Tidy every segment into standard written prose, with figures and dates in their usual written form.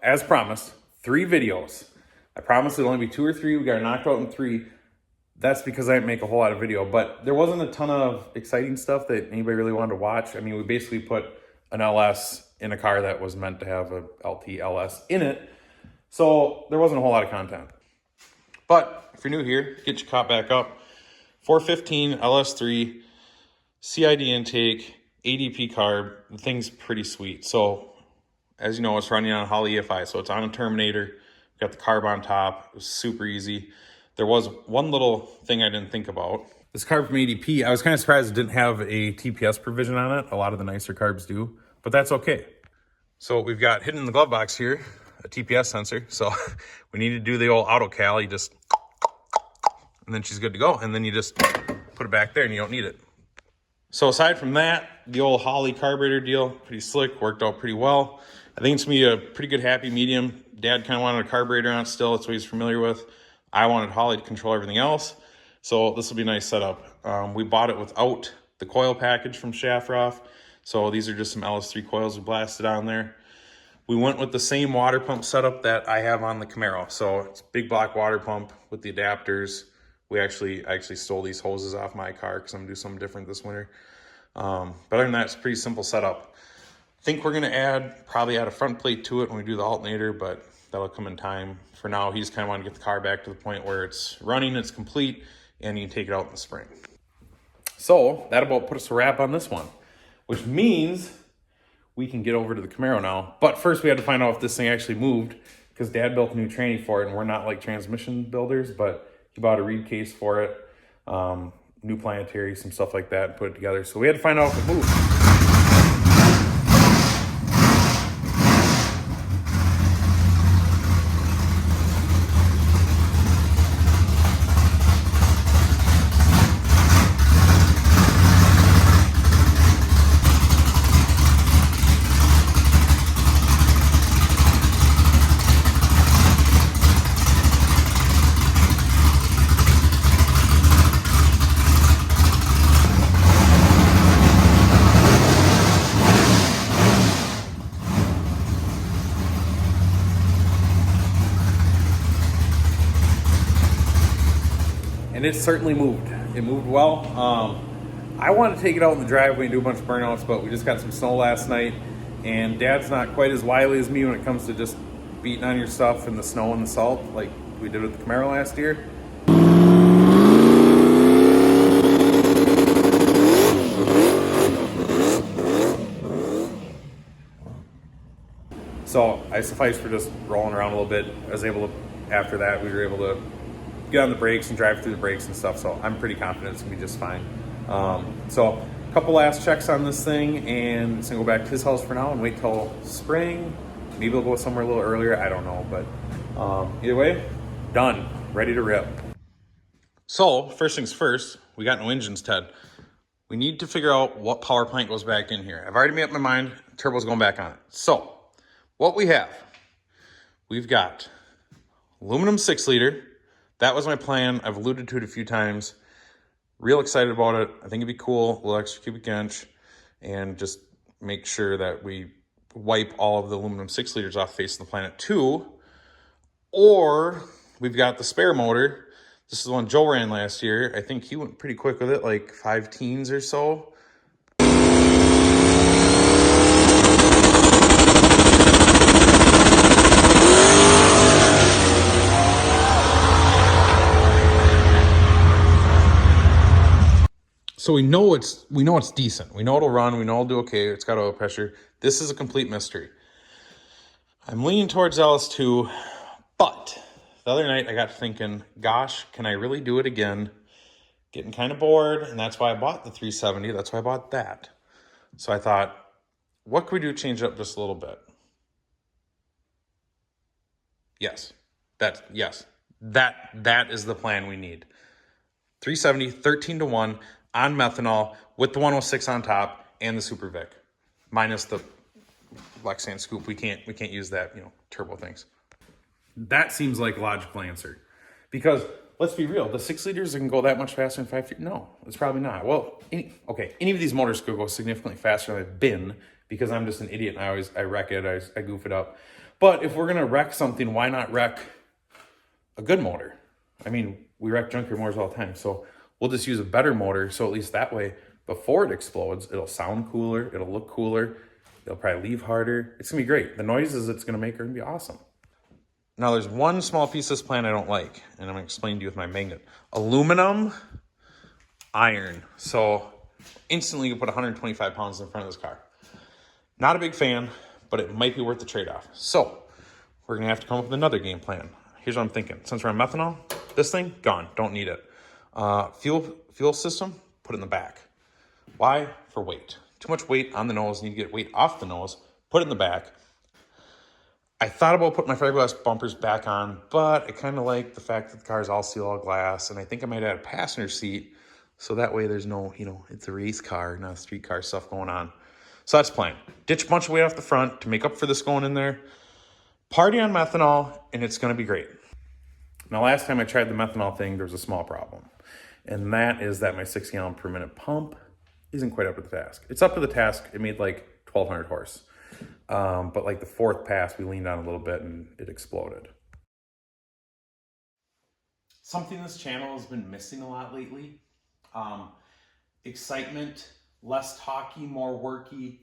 as promised, 3 videos. I promised it'd only be 2 or 3. We got knocked out in 3. That's because I didn't make a whole lot of video, but there wasn't a ton of exciting stuff that anybody really wanted to watch. I mean, we basically put an LS in a car that was meant to have a LT LS in it. So there wasn't a whole lot of content. But if you're new here, get your cop back up. 415 LS3, CID intake, ADP carb. The thing's pretty sweet. So as you know, it's running on a Holley EFI. So it's on a Terminator. Got the carb on top. It was super easy. There was one little thing I didn't think about. This carb from ADP, I was kind of surprised it didn't have a TPS provision on it. A lot of the nicer carbs do, but that's okay. So we've got hidden in the glove box here, a TPS sensor. So we need to do the old auto cal. You just, and then she's good to go. And then you just put it back there and you don't need it. So aside from that, the old Holley carburetor deal, pretty slick, worked out pretty well. I think it's gonna be a pretty good happy medium. Dad kind of wanted a carburetor on it still. That's what he's familiar with. I wanted Holley to control everything else. So this will be a nice setup. We bought it without the coil package from Shafroth. So these are just some LS3 coils we blasted on there. We went with the same water pump setup that I have on the Camaro. So it's a big block water pump with the adapters. I actually stole these hoses off my car because I'm gonna do something different this winter. But other than that, it's a pretty simple setup. I think we're gonna probably add a front plate to it when we do the alternator, but that'll come in time. For now, he's kind of want to get the car back to the point where it's running, it's complete, and you can take it out in the spring. So that about put us a wrap on this one, which means we can get over to the Camaro now. But first we had to find out if this thing actually moved, because Dad built a new tranny for it, and we're not like transmission builders, but he bought a reed case for it, new planetary, some stuff like that, and put it together. So we had to find out if it moved. And it certainly moved. It moved well. I wanted to take it out in the driveway and do a bunch of burnouts, but we just got some snow last night, and Dad's not quite as wily as me when it comes to just beating on your stuff in the snow and the salt like we did with the Camaro last year. So I sufficed for just rolling around a little bit. I was able to, after that, we were able to get on the brakes and drive through the brakes and stuff. So I'm pretty confident it's gonna be just fine. So a couple last checks on this thing, and it's gonna go back to his house for now and wait till spring. Maybe we'll go somewhere a little earlier, I don't know. But either way, done, ready to rip. So first things first, we got no engines, Ted. We need to figure out what power plant goes back in here. I've already made up my mind, turbo's going back on it. So what we have, we've got aluminum 6-liter. That was my plan. I've alluded to it a few times. Real excited about it. I think it'd be cool, a little extra cubic inch, and just make sure that we wipe all of the aluminum 6 liters off the face of the planet too. Or we've got the spare motor. This is the one Joe ran last year. I think he went pretty quick with it, like 5 teens or so. So we know it's decent. We know it'll run. We know it'll do okay. It's got oil pressure. This is a complete mystery. I'm leaning towards LS2, but the other night I got thinking, gosh, can I really do it again? Getting kind of bored, and that's why I bought the 370. That's why I bought that. So I thought, what could we do to change it up just a little bit? Yes, that is the plan we need. 370, 13-to-1. On methanol with the 106 on top and the Super Vic, minus the Lexan scoop. We can't use that, turbo things. That seems like a logical answer, because let's be real, the 6 liters can go that much faster than 5 feet. No, it's probably not. Well, any of these motors could go significantly faster than I've been, because I'm just an idiot and I wreck it. I goof it up. But if we're going to wreck something, why not wreck a good motor? I mean, we wreck junkyard motors all the time. So we'll just use a better motor. So at least that way, before it explodes, it'll sound cooler. It'll look cooler. It'll probably leave harder. It's going to be great. The noises it's going to make are going to be awesome. Now, there's one small piece of this plan I don't like, and I'm going to explain to you with my magnet. Aluminum, iron. So instantly you put 125 pounds in front of this car. Not a big fan, but it might be worth the trade-off. So we're going to have to come up with another game plan. Here's what I'm thinking. Since we're on methanol, this thing, gone. Don't need it. Fuel system, put it in the back. Why? For weight. Too much weight on the nose. Need to get weight off the nose. Put it in the back. I thought about putting my fiberglass bumpers back on, but I kind of like the fact that the car is all steel, all glass, and I think I might add a passenger seat, so that way there's no, it's a race car, not a street car stuff going on. So that's the plan. Ditch a bunch of weight off the front to make up for this going in there. Party on methanol, and it's going to be great. Now, last time I tried the methanol thing, there was a small problem, and that is that my 6 gallon per minute pump isn't quite up to the task. It's up to the task. It made like 1,200 horse. But like the 4th pass, we leaned on a little bit and it exploded. Something this channel has been missing a lot lately. Excitement, less talky, more worky,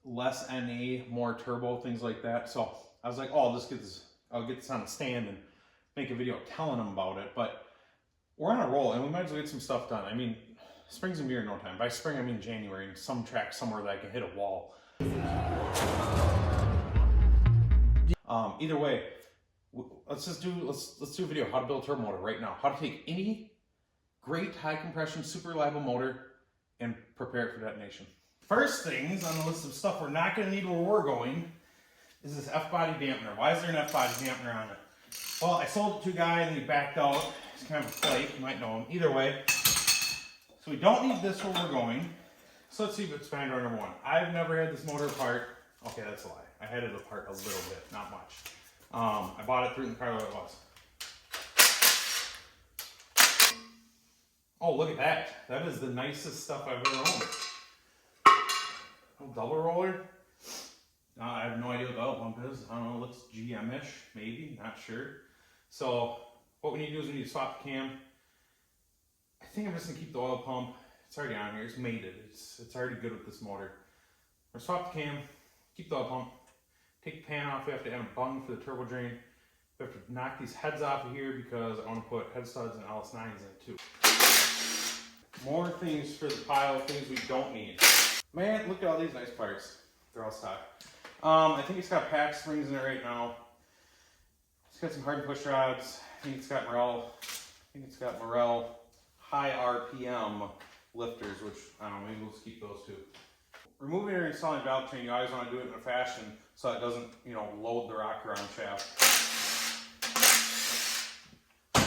less NA, more turbo, things like that. So I was like, oh, I'll get this on a stand and make a video telling them about it. But we're on a roll and we might as well get some stuff done. I mean, spring's gonna be here in no time. By spring, I mean January, and some track somewhere that I can hit a wall. Either way, let's do a video how to build a turbo motor right now. How to take any great high compression, super reliable motor and prepare it for detonation. First things on the list of stuff we're not going to need where we're going is this F-body dampener. Why is there an F-body dampener on it? Well, I sold it to a guy and he backed out. It's kind of a flake. You might know him. Either way, so we don't need this where we're going. So let's see if it's fan door number 1. I've never had this motor apart. Okay, that's a lie. I had it apart a little bit, not much. I bought it, threw it in the car where it was. Oh, look at that. That is the nicest stuff I've ever owned. Oh, double roller. I have no idea what the oil pump is. I don't know, it looks GM-ish, maybe, not sure. So what we need to do is we need to swap the cam. I think I'm just gonna keep the oil pump. It's already on here, it's mated. It's already good with this motor. We're gonna swap the cam, keep the oil pump, take the pan off. We have to add a bung for the turbo drain. We have to knock these heads off of here because I want to put head studs and LS9s in it too. More things for the pile, things we don't need. Man, look at all these nice parts. They're all stock. I think it's got pack springs in it right now. It's got some hardened push rods. I think it's got Morel high RPM lifters, which I don't know, maybe we'll just keep those too. Removing or installing valve train, you always want to do it in a fashion so it doesn't, load the rocker arm shaft. I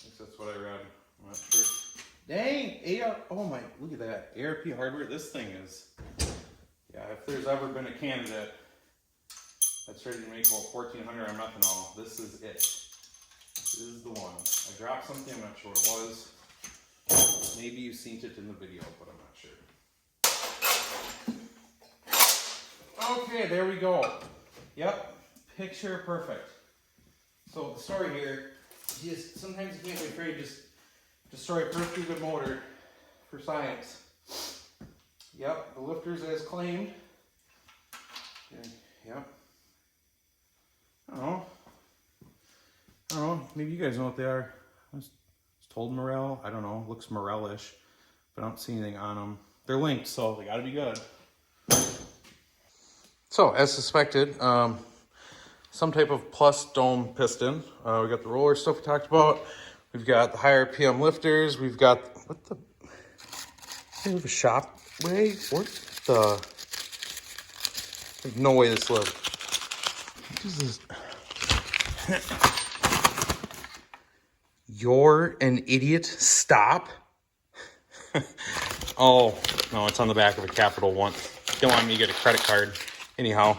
think that's what I read. I'm not sure. Dang, oh my, look at that. ARP hardware, this thing is, if there's ever been a candidate that's ready to make about 1,400 on methanol, this is it. This is the one. I dropped something, I'm not sure what it was. Maybe you've seen it in the video, but I'm not sure. Okay, there we go. Yep, picture perfect. So the story here is sometimes you can't be afraid, just destroy a perfectly good motor for science. Yep, the lifters as claimed. Yep. I don't know, maybe you guys know what they are. I was told Morel, I don't know, looks Morel-ish, but I don't see anything on them. They're linked, so they gotta be good. So, as suspected, some type of plus dome piston. We got the roller stuff we talked about. We've got the higher RPM lifters. We've got, we have a shop way? There's no way this lives. What is this? You're an idiot. Stop. Oh, no, it's on the back of a Capital One. Don't want me to get a credit card. Anyhow.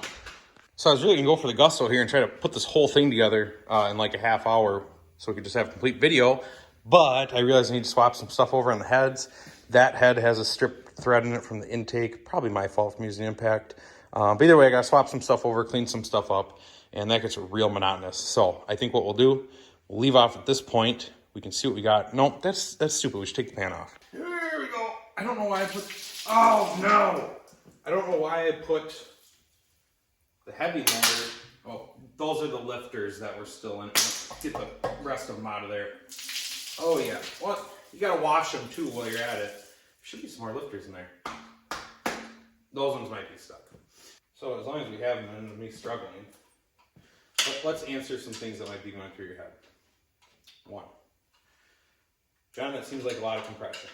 So I was really going to go for the gusto here and try to put this whole thing together in like a half hour so we could just have a complete video. But I realized I need to swap some stuff over on the heads. That head has a strip thread in it from the intake. Probably my fault from using impact. But either way, I got to swap some stuff over, clean some stuff up, and that gets real monotonous. So I think what we'll do, we'll leave off at this point. We can see what we got. Nope, that's stupid. We should take the pan off. Here we go. I don't know why I put, oh no. I don't know why I put the heavy motor. Oh, those are the lifters that were still in. Get the rest of them out of there. Oh yeah, what? You gotta wash them too while you're at it. There should be some more lifters in there. Those ones might be stuck. So as long as we have them and me struggling, let's answer some things that might be going through your head. 1. John, that seems like a lot of compression.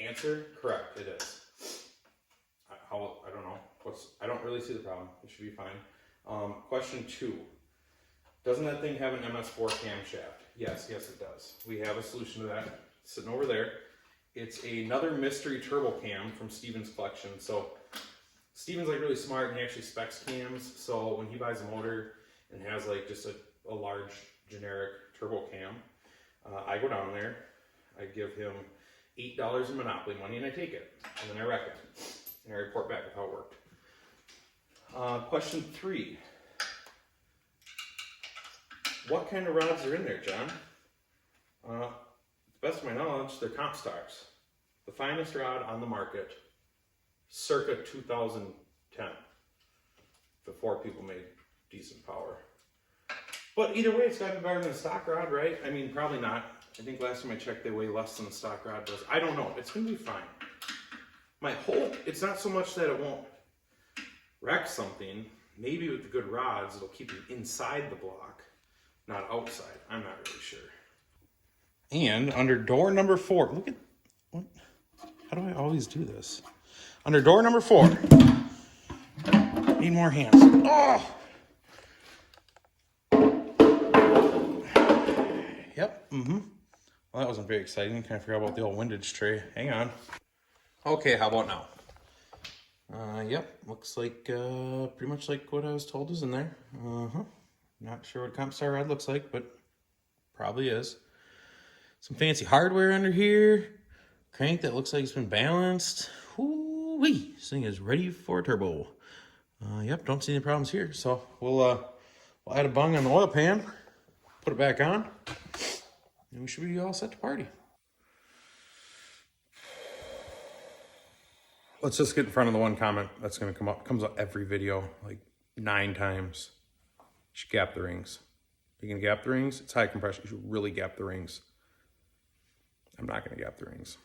Answer, correct, it is. I don't know. I don't really see the problem. It should be fine. Question 2. Doesn't that thing have an MS4 camshaft? Yes, it does. We have a solution to that sitting over there. It's another mystery turbo cam from Steven's collection. So Steven's like really smart and he actually specs cams. So when he buys a motor and has like just a large generic turbo cam, I go down there, I give him $8 in Monopoly money and I take it. And then I wreck it. And I report back with how it worked. Question 3. What kind of rods are in there, John? To the best of my knowledge, they're comp stocks. The finest rod on the market, circa 2010, before people made decent power. But either way, it's got to be better than a stock rod, right? I mean, probably not. I think last time I checked, they weigh less than a stock rod does. I don't know. It's going to be fine. My hope, it's not so much that it won't wreck something. Maybe with the good rods, it'll keep you inside the block, not outside. I'm not really sure. And under door number 4, look at, what? How do I always do this? Under door number 4, need more hands. Oh! Yep, Well, that wasn't very exciting. Kind of forgot about the old windage tray. Hang on. Okay, how about now? Yep, looks like pretty much like what I was told is in there. Not sure what comp star rod looks like, but probably is. Some fancy hardware under here. Crank that looks like it's been balanced. Woo-wee! This thing is ready for a turbo. Yep, don't see any problems here. So we'll add a bung on the oil pan, put it back on, and we should be all set to party. Let's just get in front of the one comment that's going to come up. Comes up every video, like 9 times. You should gap the rings. You're going to gap the rings? It's high compression. You should really gap the rings. I'm not going to gap the rings.